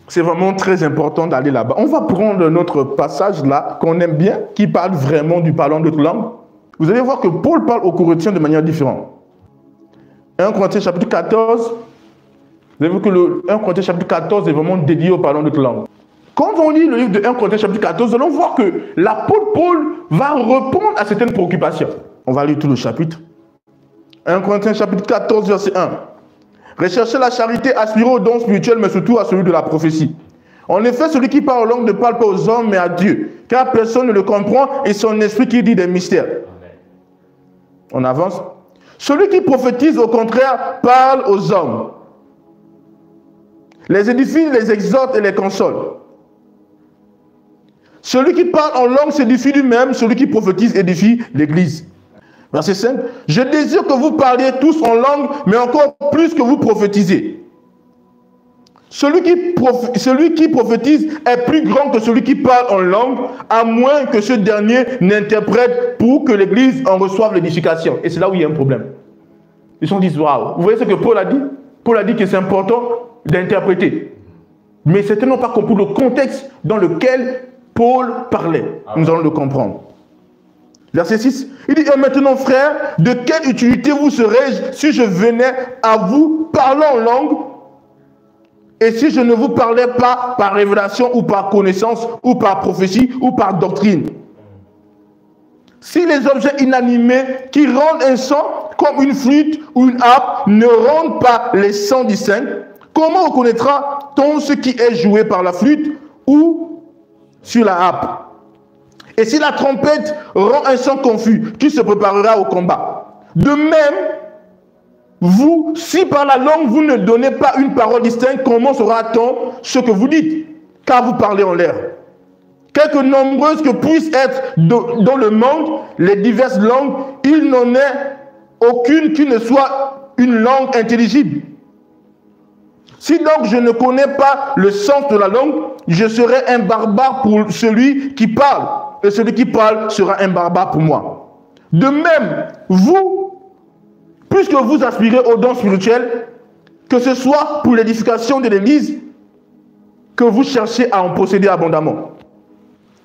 C'est vraiment très important d'aller là-bas. On va prendre notre passage là, qu'on aime bien, qui parle vraiment du parlant d'autres langues. Vous allez voir que Paul parle aux Corinthiens de manière différente. 1 Corinthiens chapitre 14, vous avez vu que le 1 Corinthiens chapitre 14 est vraiment dédié au parlant d'autres langues. Quand on lit le livre de 1 Corinthiens chapitre 14, nous allons voir que l'apôtre Paul va répondre à certaines préoccupations. On va lire tout le chapitre. 1 Corinthiens chapitre 14, verset 1. Recherchez la charité, aspirez aux dons spirituels, mais surtout à celui de la prophétie. En effet, celui qui parle en langue ne parle pas aux hommes, mais à Dieu, car personne ne le comprend, et son esprit qui dit des mystères. On avance. Celui qui prophétise, au contraire, parle aux hommes. Les édifie, les exhorte et les console. Celui qui parle en langue s'édifie lui-même, celui qui prophétise édifie l'Église. Verset 5. Je désire que vous parliez tous en langue, mais encore plus que vous prophétisez. Celui qui prophétise est plus grand que celui qui parle en langue, à moins que ce dernier n'interprète pour que l'Église en reçoive l'édification. Et c'est là où il y a un problème. Les gens disent, waouh, vous voyez ce que Paul a dit? Paul a dit que c'est important d'interpréter. Mais certains n'ont pas compris le contexte dans lequel Paul parlait. Nous allons le comprendre. Verset 6, il dit, et maintenant frères, de quelle utilité vous serais-je si je venais à vous parlant en langue, et si je ne vous parlais pas par révélation ou par connaissance, ou par prophétie, ou par doctrine? Si les objets inanimés qui rendent un son, comme une flûte ou une harpe, ne rendent pas les sons distincts, comment reconnaîtra-t-on ce qui est joué par la flûte ou sur la harpe? Et si la trompette rend un son confus, qui se préparera au combat? De même, vous, si par la langue vous ne donnez pas une parole distincte, comment saura-t-on ce que vous dites? Car vous parlez en l'air. Quelque nombreuses que puissent être dans le monde les diverses langues, il n'en est aucune qui ne soit une langue intelligible. Si donc je ne connais pas le sens de la langue, je serai un barbare pour celui qui parle, et celui qui parle sera un barbare pour moi. De même, vous, puisque vous aspirez aux dons spirituels, que ce soit pour l'édification de l'Église, que vous cherchez à en posséder abondamment.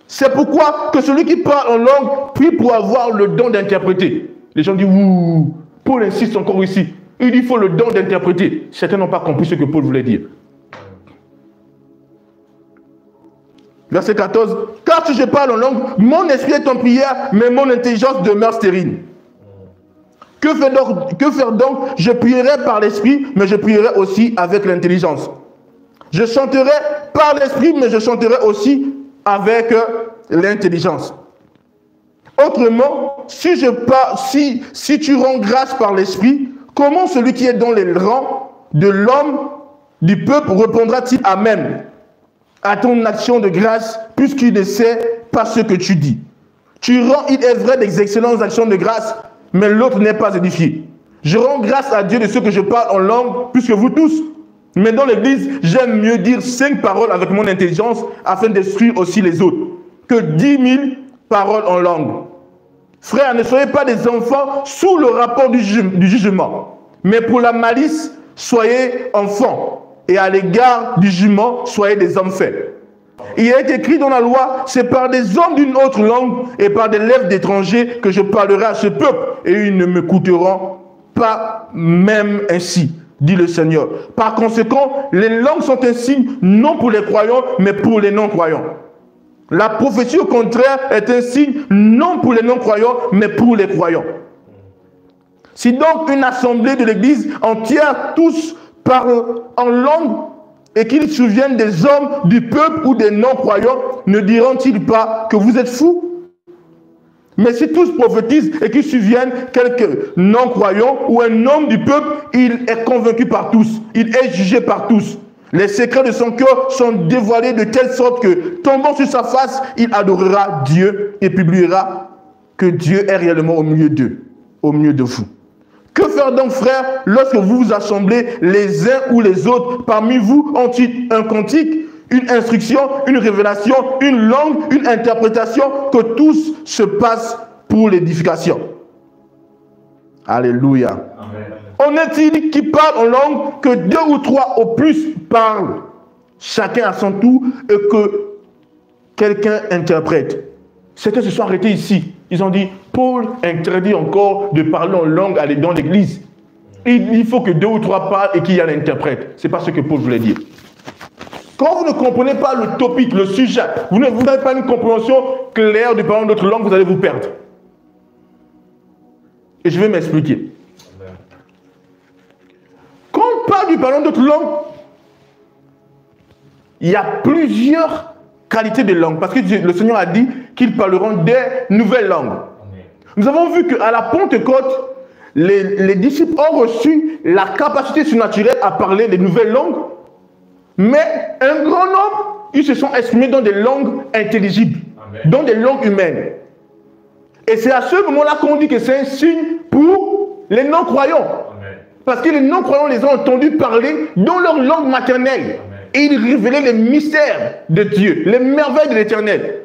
C'est pourquoi que celui qui parle en langue prie pour avoir le don d'interpréter. Les gens disent, ouh, Paul insiste encore ici. Il dit, il faut le don d'interpréter. Certains n'ont pas compris ce que Paul voulait dire. Verset 14. Car si je parle en langue, mon esprit est en prière, mais mon intelligence demeure stérile. Que faire donc? Je prierai par l'esprit, mais je prierai aussi avec l'intelligence. Je chanterai par l'esprit, mais je chanterai aussi avec l'intelligence. Autrement, si tu rends grâce par l'esprit, comment celui qui est dans les rangs de l'homme, du peuple, répondra-t-il Amen à ton action de grâce, puisqu'il ne sait pas ce que tu dis? Tu rends, il est vrai, des excellentes actions de grâce, mais l'autre n'est pas édifié. Je rends grâce à Dieu de ce que je parle en langue, plus que vous tous. Mais dans l'église, j'aime mieux dire 5 paroles avec mon intelligence, afin d'instruire aussi les autres, que 10 000 paroles en langue. Frères, ne soyez pas des enfants sous le rapport du jugement, mais pour la malice, soyez enfants. Et à l'égard du jugement, soyez des hommes faits. Il est écrit dans la loi, c'est par des hommes d'une autre langue et par des lèvres d'étrangers que je parlerai à ce peuple, et ils ne m'écouteront pas même ainsi, dit le Seigneur. Par conséquent, les langues sont un signe non pour les croyants, mais pour les non-croyants. La prophétie, au contraire, est un signe non pour les non-croyants, mais pour les croyants. Si donc une assemblée de l'Église entière tous parlent en langue, et qu'ils se souviennent des hommes du peuple ou des non-croyants, ne diront-ils pas que vous êtes fous? Mais si tous prophétisent et qu'ils se souviennent quelques non-croyants ou un homme du peuple, il est convaincu par tous, il est jugé par tous. Les secrets de son cœur sont dévoilés de telle sorte que, tombant sur sa face, il adorera Dieu et publiera que Dieu est réellement au milieu d'eux, au milieu de vous. Que faire donc, frères, lorsque vous vous assemblez les uns ou les autres parmi vous ont-ils un cantique, une instruction, une révélation, une langue, une interprétation, que tous se passe pour l'édification? Alléluia. Amen. En est-il qui parle en langue que 2 ou 3 au plus parlent? chacun à son tour, et que quelqu'un interprète. Certains se sont arrêtés ici. Ils ont dit, Paul interdit encore de parler en langue dans l'église. Il faut que 2 ou 3 parlent et qu'il y ait un interprète. Ce n'est pas ce que Paul voulait dire. Quand vous ne comprenez pas le topic, le sujet, vous n'avez pas une compréhension claire du parler d'autres langues, vous allez vous perdre. Et je vais m'expliquer. Quand on parle du parler d'autres langues, il y a plusieurs qualités de langue. Parce que le Seigneur a dit qu'ils parleront des nouvelles langues. Amen. Nous avons vu qu'à la Pentecôte, les disciples ont reçu la capacité surnaturelle à parler des nouvelles langues. Mais un grand nombre, ils se sont exprimés dans des langues intelligibles, Amen. Dans des langues humaines. Et c'est à ce moment-là qu'on dit que c'est un signe pour les non-croyants. Parce que les non-croyants les ont entendus parler dans leur langue maternelle. Amen. Et ils révélaient les mystères de Dieu, les merveilles de l'Éternel.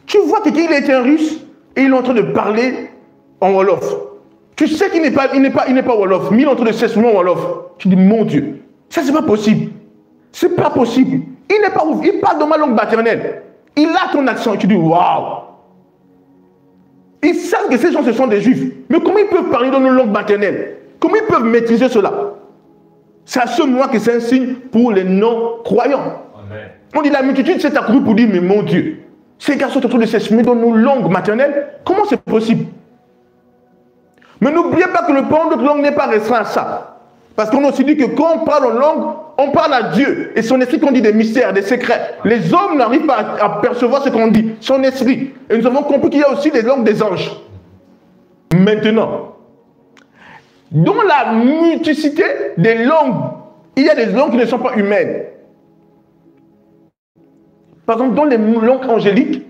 Tu vois quelqu'un, il est un russe et il est en train de parler en Wolof. Tu sais qu'il n'est pas Wolof, mais il est en train de s'exprimer en Wolof. Tu dis, mon Dieu, ça c'est pas possible. C'est pas possible. Il parle dans ma langue maternelle. Il a ton accent et tu dis, waouh. Ils savent que ces gens, ce sont des juifs. Mais comment ils peuvent parler dans nos langues maternelles? Comment ils peuvent maîtriser cela? C'est à ce moment que c'est un signe pour les non-croyants. On dit la multitude s'est accourue pour dire, mais mon Dieu, ces gars sont en train de s'exprimer dans nos langues maternelles. Comment c'est possible? Mais n'oubliez pas que le parler d'autres langues n'est pas restreint à ça. Parce qu'on a aussi dit que quand on parle en langue, on parle à Dieu. Et son esprit qu'on dit des mystères, des secrets. Les hommes n'arrivent pas à percevoir ce qu'on dit. Son esprit. Et nous avons compris qu'il y a aussi les langues des anges. Maintenant, dans la multiplicité des langues, il y a des langues qui ne sont pas humaines. Par exemple, dans les langues angéliques,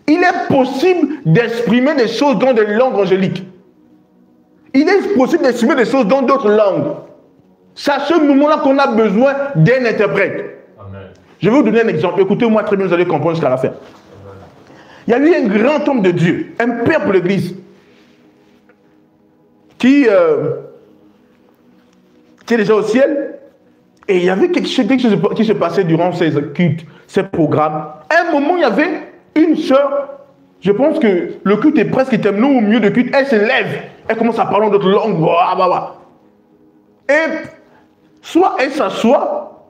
il est possible d'exprimer des choses dans des langues angéliques. Il est possible d'exprimer des choses dans d'autres langues. C'est à ce moment-là qu'on a besoin d'un interprète. Amen. Je vais vous donner un exemple. Écoutez-moi très bien, vous allez comprendre jusqu'à la fin. Amen. Il y a eu un grand homme de Dieu, un père pour l'église, qui est déjà au ciel. Et il y avait quelque chose qui se passait durant ces cultes, ces programmes. À un moment, il y avait une sœur, je pense que le culte est presque terminé, au milieu de culte, elle se lève, elle commence à parler d'autres langues. Et soit elle s'assoit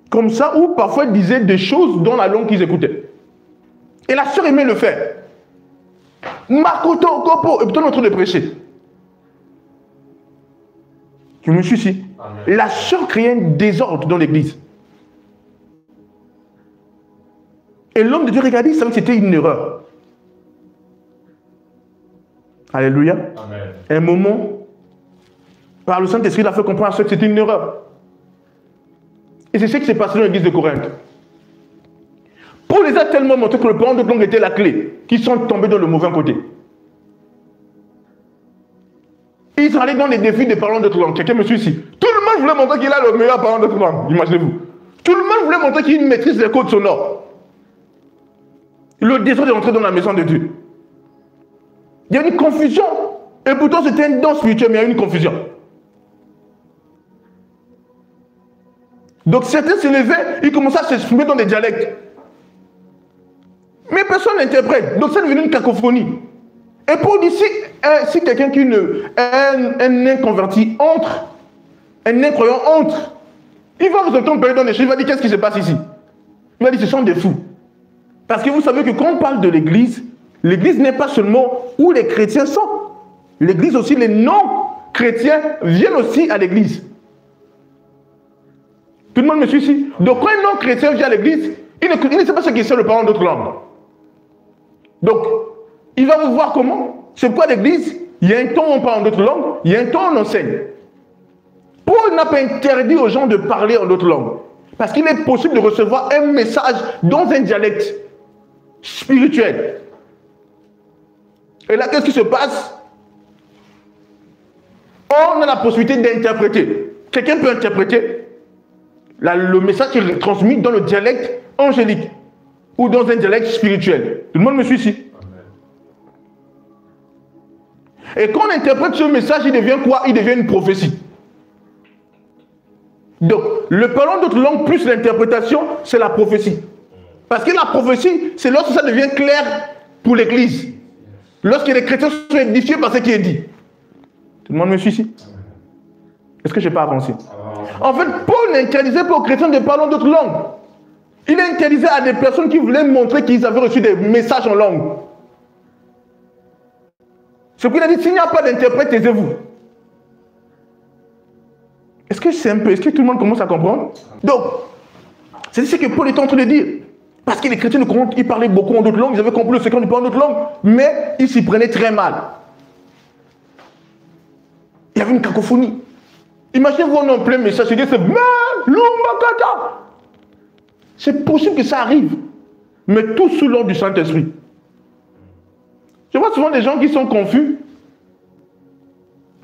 comme ça, ou parfois elle disait des choses dans la langue qu'ils écoutaient. Et la sœur aimait le faire. Makoto, Kopo, et puis on est en train de prêcher. Je me suis ici. La sœur créait un désordre dans l'église. Et l'homme de Dieu regardait, il savait que c'était une erreur. Alléluia. Amen. Un moment, par le Saint-Esprit, il a fait comprendre à ceux que c'était une erreur. Et c'est ce qui s'est passé dans l'église de Corinthe. Paul les a tellement montré que le parler d'autres langues était la clé, qu'ils sont tombés dans le mauvais côté. Ils sont allés dans les défis de parler d'autres langues. Quelqu'un me suit ici. Tout le monde voulait montrer qu'il a le meilleur parler d'autres langues. Imaginez-vous. Tout le monde voulait montrer qu'il maîtrise les codes sonores. Le désordre est entré dans la maison de Dieu. Il y a une confusion. Et pourtant, c'était un don spirituel, mais il y a une confusion. Donc certains se levaient, ils commençaient à s'exprimer dans des dialectes. Mais personne n'interprète. Donc ça devenait une cacophonie. Et pour dire, si quelqu'un qui un inconverti entre, un incroyant entre, il va vous entendre parler dans les choses, il va dire qu'est-ce qui se passe ici? Il va dire ce sont des fous. Parce que vous savez que quand on parle de l'église n'est pas seulement où les chrétiens sont. L'église aussi, les non-chrétiens viennent aussi à l'église. Tout le monde me suit ici? Donc quand un non-chrétien vient à l'église, il ne sait pas ce qu'il sait le parler d'autres langues. Donc, il va vous voir comment. C'est quoi l'église? Il y a un temps où on parle en d'autres langues, il y a un temps où on enseigne. Paul n'a pas interdit aux gens de parler en d'autres langues. Parce qu'il est possible de recevoir un message dans un dialecte spirituel. Et là, qu'est-ce qui se passe? On a la possibilité d'interpréter. Quelqu'un peut interpréter le message qui est transmis dans le dialecte angélique ou dans un dialecte spirituel. Tout le monde me suit ici? Et quand on interprète ce message, il devient quoi? Il devient une prophétie. Donc, le parlant d'autres langues plus l'interprétation, c'est la prophétie. Parce que la prophétie, c'est lorsque ça devient clair pour l'Église. Lorsque les chrétiens sont édifiés par ce qui est dit. Tout le monde me suit ici? Est-ce que je n'ai pas avancé? En fait, Paul n'interdisait pas aux chrétiens de parler d'autres langues. Il interdisait à des personnes qui voulaient montrer qu'ils avaient reçu des messages en langue. C'est pourquoi il a dit, s'il n'y a pas d'interprète, taisez-vous. Est-ce que c'est un peu, est-ce que tout le monde commence à comprendre? Donc, c'est ce que Paul est en train de dire. Parce que les chrétiens, ils parlaient beaucoup en d'autres langues, ils avaient compris le secret du parler en d'autres langues, mais ils s'y prenaient très mal. Il y avait une cacophonie. Imaginez-vous en plein message, c'est c'est possible que ça arrive, mais tout sous l'ordre du Saint-Esprit. Je vois souvent des gens qui sont confus,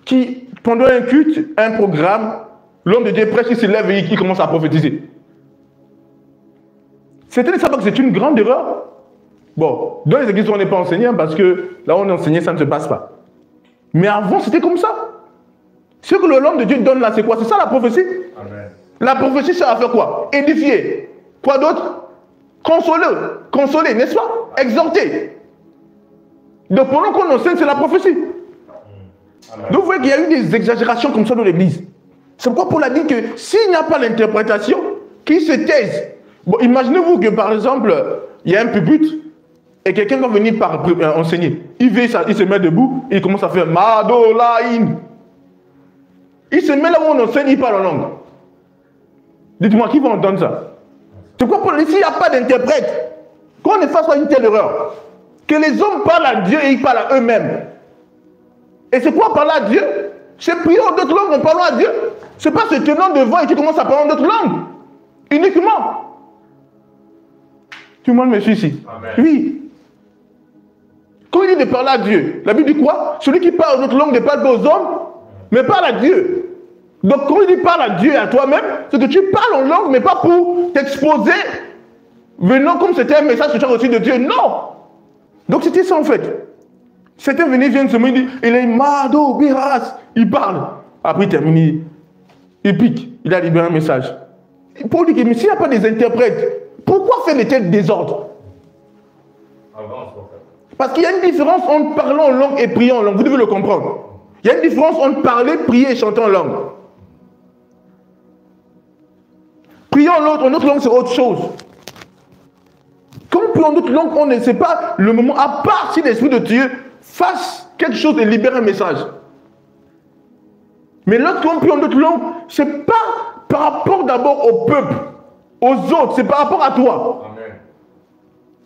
qui, pendant un culte, un programme, l'homme de Dieu prêche, il se lève et il commence à prophétiser. Certains ne savent pas que c'est une grande erreur. Bon, dans les églises, on n'est pas enseigné, parce que là où on est enseigné, ça ne se passe pas. Mais avant, c'était comme ça. Ce que l'homme de Dieu donne là, c'est quoi? C'est ça la prophétie? Amen. La prophétie, ça va faire quoi? Édifier. Quoi d'autre? Consoler, n'est-ce pas? Exhorter. Donc pendant qu'on enseigne, c'est la prophétie. Amen. Donc vous voyez qu'il y a eu des exagérations comme ça dans l'église. C'est pourquoi Paul a dit que s'il n'y a pas l'interprétation, qu'il se taise. Bon, imaginez-vous que par exemple, il y a un pupitre et quelqu'un va venir enseigner. Il se met debout et il commence à faire Madolaïn. Il se met là où on enseigne, il parle en langue. Dites-moi, qui va entendre ça? C'est pourquoi Paul dit, s'il n'y a pas d'interprète, qu'on est face à une telle erreur, que les hommes parlent à Dieu et ils parlent à eux-mêmes. Et c'est quoi parler à Dieu? C'est prier en d'autres langues en parlant à Dieu. C'est pas se tenant devant et tu commences à parler en d'autres langues. Uniquement. Tout le monde me suit ici? Amen. Oui. Quand il dit de parler à Dieu, la Bible dit quoi? Celui qui parle en d'autres langues ne parle pas aux hommes, mais parle à Dieu. Donc quand il dit parle à Dieu et à toi-même, c'est que tu parles en langue, mais pas pour t'exposer, venant comme c'était un message que tu as reçu de Dieu. Non. Donc c'était ça en fait. Certains venaient, viennent se dire, il est Mado, Biras, il parle. Après il termine, il pique, il a libéré un message. Pour dire que s'il n'y a pas des interprètes, pourquoi faire de tels désordres? Parce qu'il y a une différence entre parler en langue et prier en langue. Vous devez le comprendre. Il y a une différence entre parler, prier et chanter en langue. Prier en autre langue, c'est autre chose. Quand on prie en autre langue, on ne sait pas le moment, à part si l'Esprit de Dieu fasse quelque chose et libère un message. Mais lorsqu'on prie en autre langue, ce n'est pas par rapport d'abord au peuple, aux autres, c'est par rapport à toi. Amen.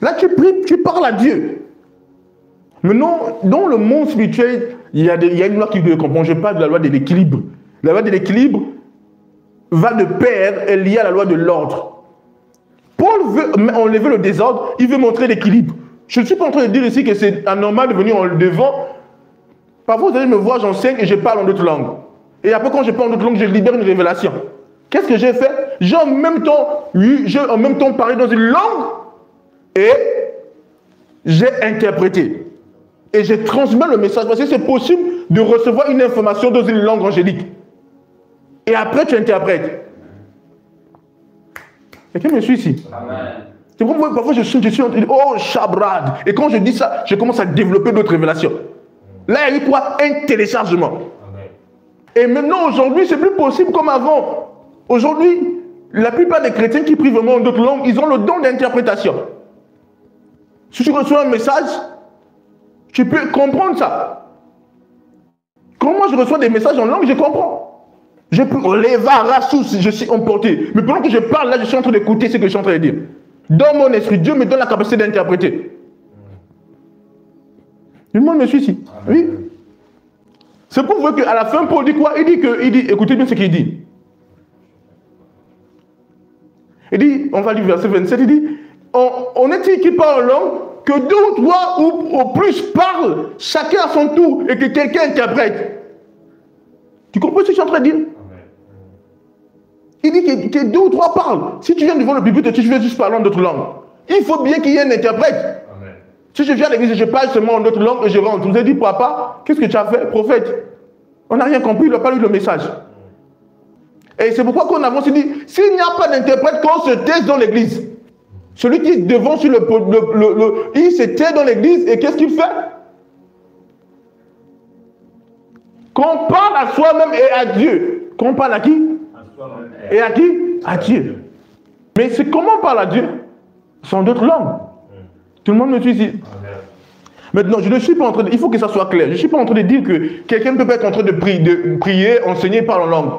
Là, tu pries, tu parles à Dieu. Mais non, dans le monde spirituel, il y a une loi qui le comprend. Je parle de la loi de l'équilibre. La loi de l'équilibre va de pair, est liée à la loi de l'ordre. Paul veut enlever le désordre, il veut montrer l'équilibre. Je ne suis pas en train de dire ici que c'est anormal de venir en devant. Parfois, vous allez me voir, j'enseigne et je parle en d'autres langues. Et après, quand je parle en d'autres langues, je libère une révélation. Qu'est-ce que j'ai fait? J'ai en même temps parlé dans une langue et j'ai interprété. Et je transmets le message. Parce que c'est possible de recevoir une information dans une langue angélique. Et après, tu interprètes. Quelqu'un me suit ici? Amen. C'est pourquoi parfois je suis en train de dire, oh, Shabrad. Et quand je dis ça, je commence à développer d'autres révélations. Là, il y a eu quoi? Un téléchargement. Amen. Et maintenant, aujourd'hui, c'est plus possible comme avant. Aujourd'hui, la plupart des chrétiens qui prient vraiment en d'autres langues, ils ont le don d'interprétation. Si tu reçois un message, tu peux comprendre ça. Quand moi je reçois des messages en langue, je comprends. Je peux je suis emporté. Mais pendant que je parle, là, je suis en train d'écouter ce que je suis en train de dire. Dans mon esprit, Dieu me donne la capacité d'interpréter. Tout le monde me suit ici? Oui. C'est pour vous qu'à la fin, Paul dit quoi? Il dit, écoutez bien ce qu'il dit. Il dit, on va lire verset 27, il dit, on est-il qui parle en langue, que deux ou trois ou au plus parlent, chacun à son tour, et que quelqu'un interprète. Tu comprends ce que je suis en train de dire? Il dit que deux ou trois parlent. Si tu viens devant le pupitre, tu viens juste parler en d'autres langues. Il faut bien qu'il y ait un interprète. Amen. Si je viens à l'église et je parle seulement en d'autres langues et je rentre, vous avez dit, papa, qu'est-ce que tu as fait, prophète? On n'a rien compris, il n'a pas lu le message. Et c'est pourquoi qu'on avance et dit, s'il n'y a pas d'interprète, qu'on se taise dans l'église. Celui qui est devant sur il se tait dans l'église et qu'est-ce qu'il fait? Qu'on parle à soi-même et à Dieu. Qu'on parle à qui? À soi-même. Et à qui? À Dieu. Mais c'est comment on parle à Dieu? Sans d'autres langues. Tout le monde me suit ici. Maintenant, je ne suis pas en train de... Il faut que ça soit clair. Je ne suis pas en train de dire que quelqu'un ne peut pas être en train de prier, enseigner, parler en langue.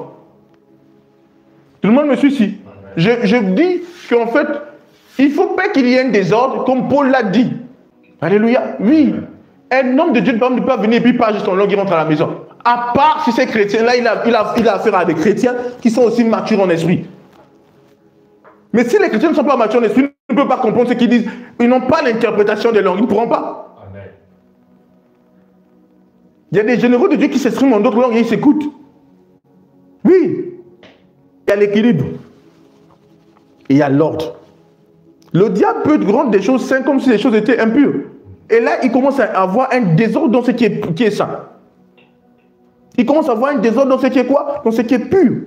Tout le monde me suit ici. Je dis qu'en fait, il ne faut pas qu'il y ait un désordre, comme Paul l'a dit. Alléluia. Oui. Un homme de Dieu ne peut pas venir et puis pas juste en langue, il rentre à la maison. À part si ces chrétiens-là, il a affaire à des chrétiens qui sont aussi matures en esprit. Mais si les chrétiens ne sont pas matures en esprit, ils ne peuvent pas comprendre ce qu'ils disent. Ils n'ont pas l'interprétation des langues. Ils ne pourront pas. Amen. Il y a des généraux de Dieu qui s'expriment en d'autres langues et ils s'écoutent. Oui. Il y a l'équilibre. Et il y a l'ordre. Le diable peut rendre des choses saines comme si les choses étaient impures. Et là, il commence à avoir un désordre dans ce qui est sain. Il commence à avoir un désordre dans ce qui est quoi? Dans ce qui est pur.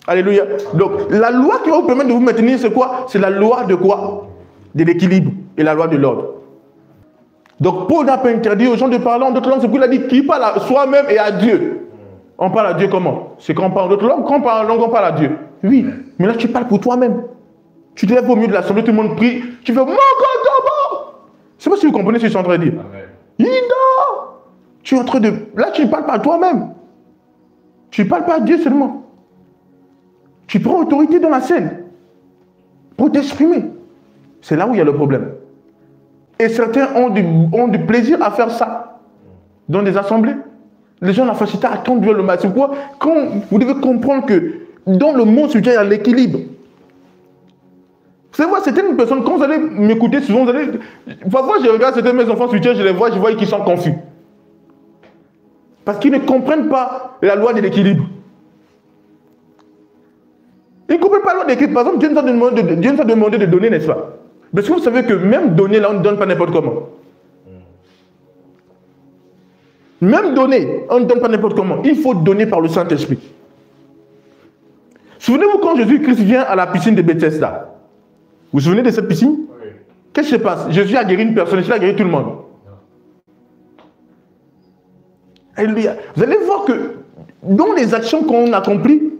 Alléluia. Donc, la loi qui va vous permettre de vous maintenir, c'est quoi? C'est la loi de quoi? De l'équilibre et la loi de l'ordre. Donc, Paul n'a pas interdit aux gens de parler en d'autres langues. C'est pour qu'il a dit qu'il parle à soi-même et à Dieu. On parle à Dieu comment? C'est quand on parle en d'autres langues. Quand on parle en langue, on parle à Dido. Oui, mais là, tu parles pour toi-même. Tu te lèves au milieu de l'assemblée, tout le monde prie. Tu fais « Mon God, je ne sais pas si vous comprenez ce que je suis en train de dire. Ida! Tu es en train de... Là, tu ne parles pas à toi-même. Tu ne parles pas à Dieu seulement. Tu prends autorité dans la scène pour t'exprimer. C'est là où il y a le problème. Et certains ont du plaisir à faire ça dans des assemblées. Les gens ont la facilité à attendre le matin. Pourquoi? Quand vous devez comprendre que dans le monde spirituel, il y a l'équilibre. Vous savez, certaines personnes, quand vous allez m'écouter souvent, vous allez... Parfois, je regarde certains mes enfants spirituels, je les vois, je vois qu'ils sont confus. Parce qu'ils ne comprennent pas la loi de l'équilibre. Ils ne comprennent pas la loi de l'équilibre. Par exemple, Dieu nous a demandé de donner, n'est-ce pas? Parce que vous savez que même donner, là, on ne donne pas n'importe comment. Même donner, on ne donne pas n'importe comment. Il faut donner par le Saint-Esprit. Souvenez-vous quand Jésus-Christ vient à la piscine de Bethesda. Vous vous souvenez de cette piscine? Oui. Qu'est-ce qui se passe? Jésus a guéri une personne, Jésus a guéri tout le monde. Alléluia. Vous allez voir que dans les actions qu'on accomplit,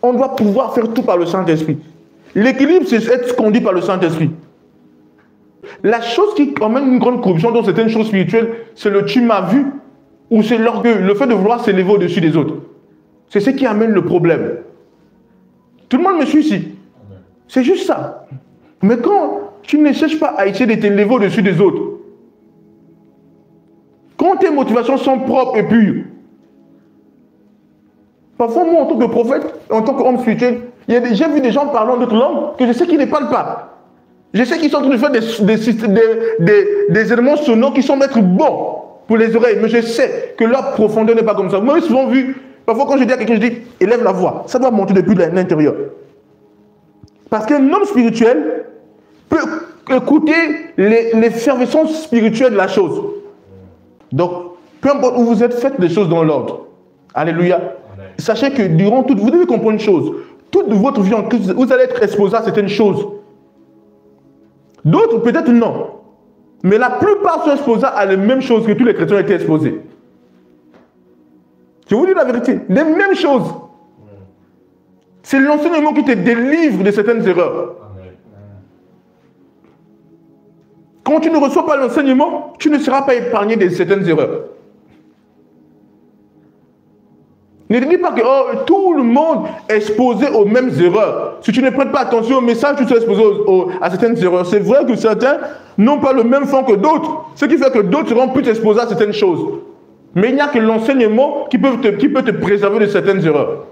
on doit pouvoir faire tout par le Saint-Esprit. L'équilibre, c'est être conduit par le Saint-Esprit. La chose qui amène une grande corruption dans certaines choses spirituelles, c'est le tu m'as vu, ou c'est l'orgueil, le fait de vouloir s'élever au-dessus des autres. C'est ce qui amène le problème. Tout le monde me suit ici. C'est juste ça. Mais quand tu ne cherches pas à essayer de t'élever au-dessus des autres, quand tes motivations sont propres et pures, parfois moi en tant que prophète, en tant qu'homme spirituel, j'ai vu des gens parlant d'autres langues que je sais qu'ils ne parlent pas. Je sais qu'ils sont en train de faire des éléments sonores qui semblent être bons pour les oreilles, mais je sais que leur profondeur n'est pas comme ça. Vous m'avez souvent vu, parfois quand je dis à quelqu'un, je dis, élève la voix. Ça doit monter depuis l'intérieur. Parce qu'un homme spirituel peut écouter l'effervescence spirituelle de la chose. Donc, peu importe où vous êtes, faites les choses dans l'ordre. Alléluia. Amen. Sachez que durant toute, vous devez comprendre une chose. Toute votre vie en Christ, vous allez être exposé à certaines choses. D'autres, peut-être non. Mais la plupart sont exposés à les mêmes choses que tous les chrétiens ont été exposés. Je vous dis la vérité. Les mêmes choses. C'est l'enseignement qui te délivre de certaines erreurs. Quand tu ne reçois pas l'enseignement, tu ne seras pas épargné de certaines erreurs. Ne dis pas que tout le monde est exposé aux mêmes erreurs. Si tu ne prêtes pas attention au message, tu seras exposé à certaines erreurs. C'est vrai que certains n'ont pas le même fond que d'autres, ce qui fait que d'autres seront plus exposés à certaines choses. Mais il n'y a que l'enseignement qui peut te préserver de certaines erreurs.